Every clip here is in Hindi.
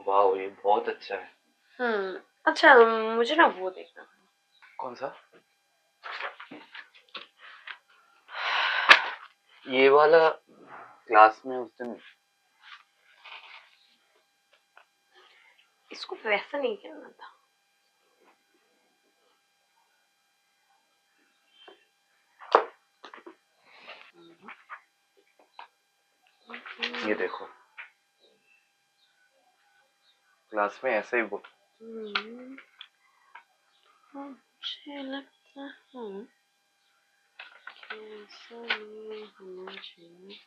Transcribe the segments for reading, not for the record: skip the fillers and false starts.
वाह, ये बहुत अच्छा है। अच्छा, मुझे ना वो देखना था। कौन सा? ये वाला क्लास में उस दिन। इसको वैसा नहीं करना था। ये देखो, क्लास में ऐसे ही बोल। मुझे लगता है ऐसा नहीं होना चाहिए।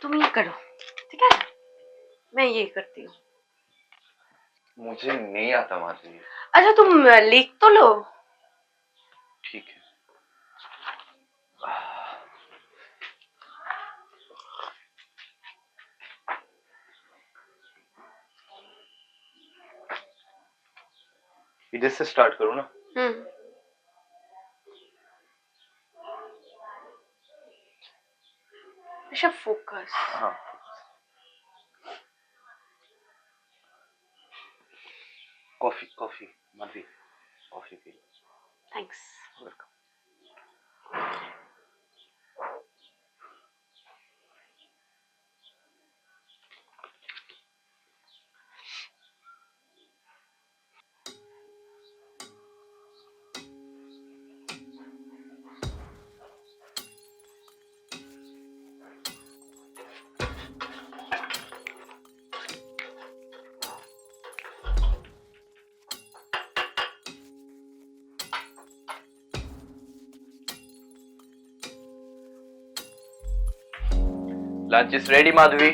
तुम ये करो, ठीक है? मैं ये करती हूँ। मुझे नहीं आता माधवी। अच्छा, तुम लिख तो लो। ठीक है। इधर से स्टार्ट करो ना। ऋषभ, फोकस। हाँ। कॉफी कॉफी माधवी, कॉफी पी लो। Thanks. Welcome. Lunch is ready Madhavi.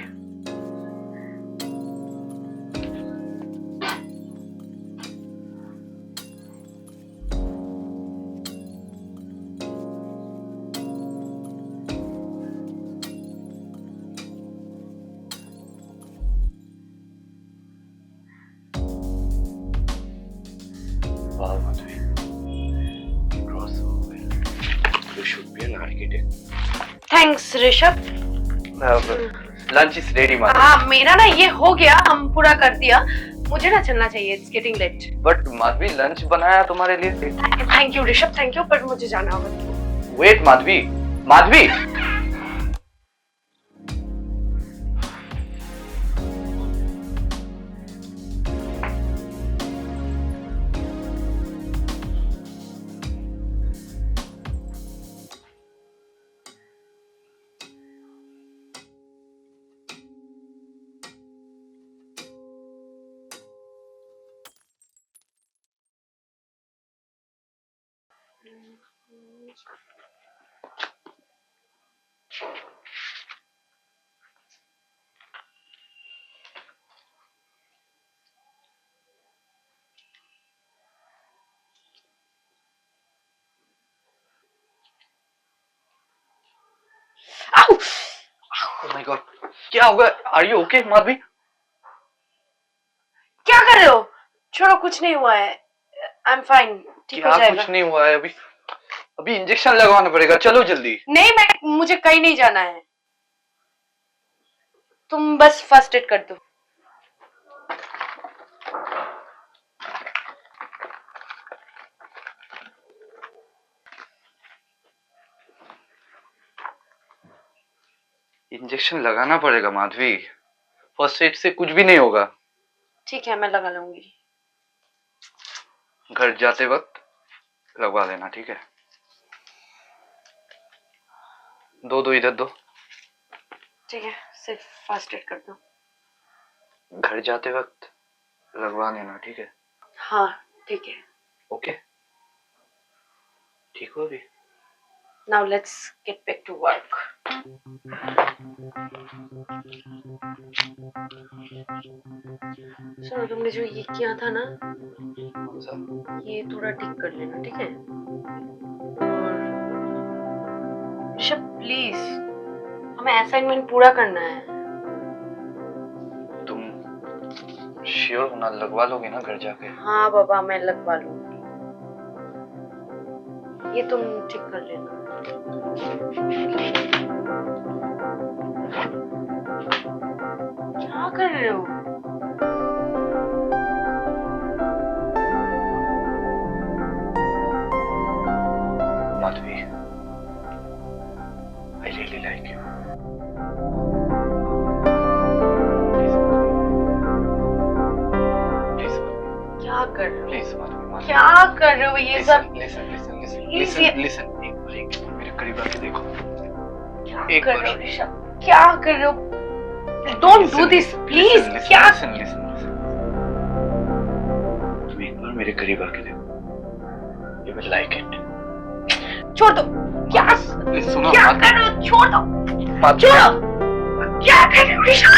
वाह Madhavi, draw so well. You should be an architect. Thanks Rishabh. Lunch is ready Madhavi. हाँ, मेरा ना ये हो गया, हम पूरा कर दिया। मुझे ना चलना चाहिए, it's getting late. But Madhavi, lunch बनाया तुम्हारे लिए। Thank you Rishabh, thank you, पर मुझे जाना होगा। Wait Madhavi, Madhavi. Oh my God, क्या होगा? Are you okay Madhavi? क्या कर रहे हो? छोड़ो, कुछ नहीं हुआ है। आई एम फाइन, ठीक हो जाएगा। कुछ नहीं हुआ है। अभी इंजेक्शन लगवाना पड़ेगा, चलो जल्दी। नहीं, मुझे कहीं नहीं जाना है। तुम बस फर्स्ट एड कर दो। इंजेक्शन लगाना पड़ेगा माधवी, फर्स्ट एड से कुछ भी नहीं होगा। ठीक है, मैं लगा लूंगी। घर जाते वक्त लगवा लेना, ठीक है? दो इधर दो। ठीक है, सिर्फ फर्स्ट एड कर दो। घर जाते वक्त लगवा लेना, ठीक है? हाँ, ठीक है। ओके, ठीक हो अभी? Now let's get back to work. सुनो, तुमने जो ये किया था ना, कौन सा? ये थोड़ा ठीक कर लेना, ठीक है? और ऋषभ, प्लीज, हमें असाइनमेंट पूरा करना है। तुम श्योर होना लगवा लोगे ना घर जाके? हाँ बाबा, मैं लगवा लूंगी। ये तुम ठीक कर लेना। क्या कर रहे हो? Madhavi, I really like you. Please, क्या कर रहे हो? please, माधवी, क्या कर रहे हो ये सब? listen. एक बार मेरे करीब आके देखो। क्या एक कर बार। रहे हो ऋषभ? क्या कर रहे हो? Don't do this, please. क्या? Listen. तुम एक बार मेरे करीब आके देखो। You will like it. छोड़ दो। क्या? सुनो, क्या कर रहे हो? छोड़ दो। छोड़ो। क्या कर रहे हो ऋषभ?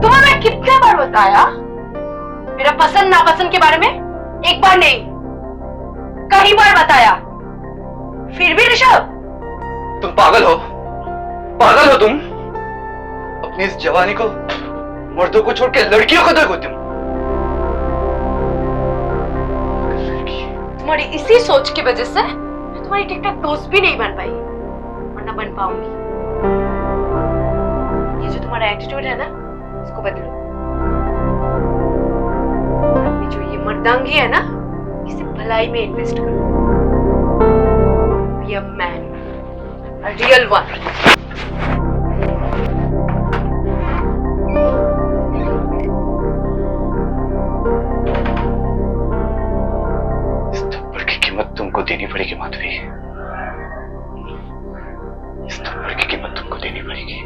तुम्हें मैं कितने बार बताया मेरा पसंद नापसंद के बारे में? एक बार नहीं, कई बार बताया, फिर भी ऋषभ। तुम पागल हो तुम। अपनी इस जवानी को मर्दों को छोड़ के लड़कियों को देखो तुम। तुम्हारी इसी सोच की वजह से मैं तुम्हारी टिकटॉक दोस्त भी नहीं बन पाई, वरना बन पाऊंगी। ये जो तुम्हारा एटीट्यूड है ना, इसको बदलो। ये जो ये मर्दांगी है ना, इसे भलाई में इन्वेस्ट करो। Be a man, a real one. इस थप्पड़ की कीमत तुमको देनी पड़ेगी माधवी। इस थप्पड़ की कीमत तुमको देनी पड़ेगी।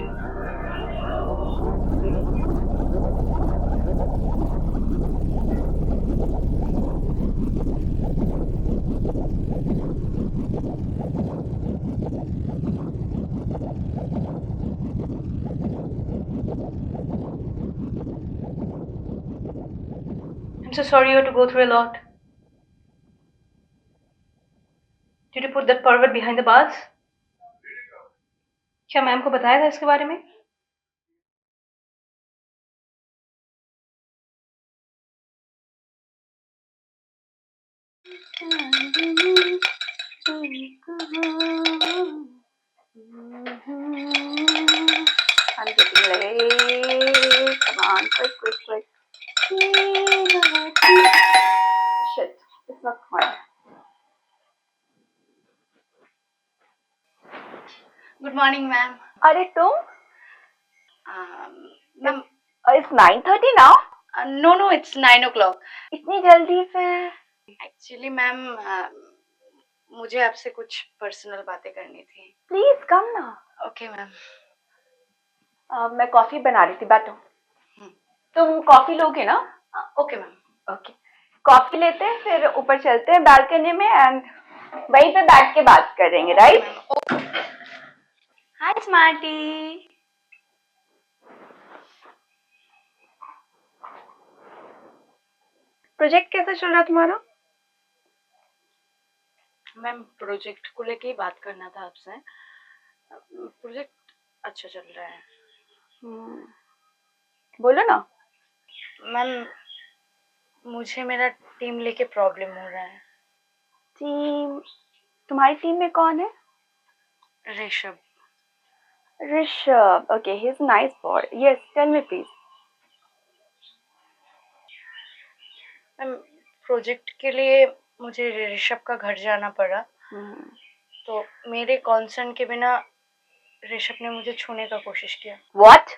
I'm so sorry you had to go through a lot. Did you put that pervert behind the bars? क्या मैम को बताया था इसके बारे में? I'm getting late. Come on, quick. Shit, it's not fun. Good morning ma'am. अरे तुम? Ma'am It's 9:30 now. No it's 9 o'clock। इतनी जल्दी फिर? एक्चुअली मैम मुझे आपसे कुछ पर्सनल बातें करनी थी। प्लीज कम ना। Okay ma'am. मैं कॉफी बना रही थी, बैठो। तुम कॉफी लोगे ना? Okay ma'am. ओके, कॉफी लेते हैं, फिर ऊपर चलते हैं बालकनी में एंड वहीं पे बैठ के बात करेंगे, राइट? हाय स्मार्टी। प्रोजेक्ट कैसा चल रहा तुम्हारा? मैम प्रोजेक्ट को लेके ही बात करना था आपसे। प्रोजेक्ट अच्छा चल रहा है। बोलो ना। मैम मुझे मेरा टीम लेके प्रॉब्लम हो रहा है। टीम? तुम्हारी टीम में कौन है? Rishabh. Rishabh, okay, he is nice boy. Yes, tell me please. Ma'am project के लिए मुझे ऋषभ का घर जाना पड़ा। तो मेरे कॉन्सर्न के बिना ऋषभ ने मुझे छूने का कोशिश किया। व्हाट?